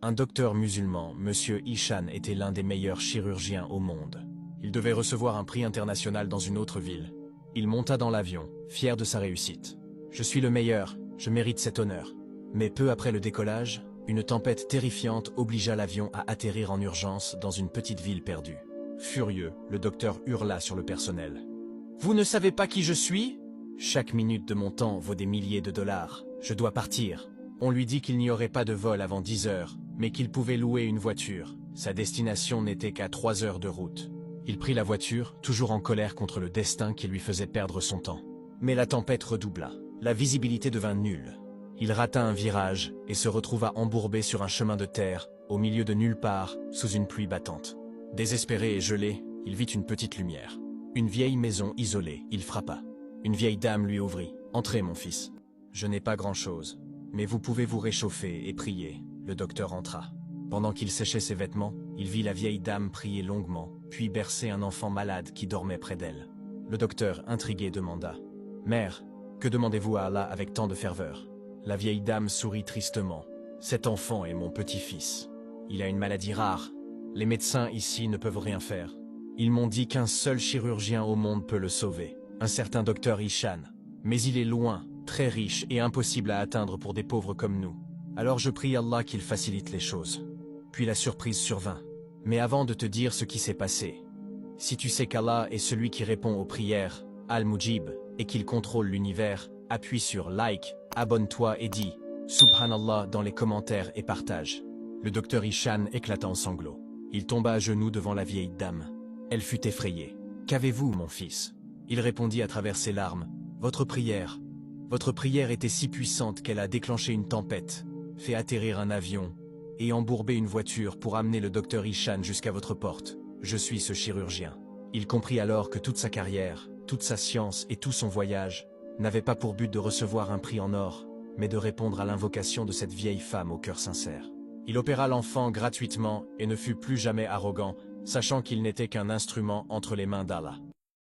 Un docteur musulman, Monsieur Ishan, était l'un des meilleurs chirurgiens au monde. Il devait recevoir un prix international dans une autre ville. Il monta dans l'avion, fier de sa réussite. « Je suis le meilleur, je mérite cet honneur. » Mais peu après le décollage, une tempête terrifiante obligea l'avion à atterrir en urgence dans une petite ville perdue. Furieux, le docteur hurla sur le personnel. « Vous ne savez pas qui je suis ? Chaque minute de mon temps vaut des milliers de dollars. Je dois partir. » On lui dit qu'il n'y aurait pas de vol avant 10 heures, mais qu'il pouvait louer une voiture. Sa destination n'était qu'à 3 heures de route. Il prit la voiture, toujours en colère contre le destin qui lui faisait perdre son temps. Mais la tempête redoubla. La visibilité devint nulle. Il rata un virage et se retrouva embourbé sur un chemin de terre, au milieu de nulle part, sous une pluie battante. Désespéré et gelé, il vit une petite lumière. Une vieille maison isolée, il frappa. Une vieille dame lui ouvrit. « Entrez, mon fils. Je n'ai pas grand-chose, mais vous pouvez vous réchauffer et prier. » Le docteur entra. Pendant qu'il séchait ses vêtements, il vit la vieille dame prier longuement, puis bercer un enfant malade qui dormait près d'elle. Le docteur, intrigué, demanda « Mère, que demandez-vous à Allah avec tant de ferveur ?» La vieille dame sourit tristement. « Cet enfant est mon petit-fils. Il a une maladie rare. Les médecins ici ne peuvent rien faire. Ils m'ont dit qu'un seul chirurgien au monde peut le sauver, un certain docteur Ishan. Mais il est loin, très riche et impossible à atteindre pour des pauvres comme nous. Alors je prie Allah qu'il facilite les choses. » Puis la surprise survint. « Mais avant de te dire ce qui s'est passé, si tu sais qu'Allah est celui qui répond aux prières, Al-Mujib, et qu'il contrôle l'univers, appuie sur like, abonne-toi et dis Subhanallah dans les commentaires et partage. » Le docteur Ishan éclata en sanglots. Il tomba à genoux devant la vieille dame. Elle fut effrayée. « Qu'avez-vous, mon fils ?» Il répondit à travers ses larmes. « Votre prière. Votre prière était si puissante qu'elle a déclenché une tempête, fait atterrir un avion et embourbé une voiture pour amener le docteur Ishan jusqu'à votre porte. Je suis ce chirurgien. » Il comprit alors que toute sa carrière, toute sa science et tout son voyage n'avaient pas pour but de recevoir un prix en or, mais de répondre à l'invocation de cette vieille femme au cœur sincère. Il opéra l'enfant gratuitement et ne fut plus jamais arrogant, sachant qu'il n'était qu'un instrument entre les mains d'Allah.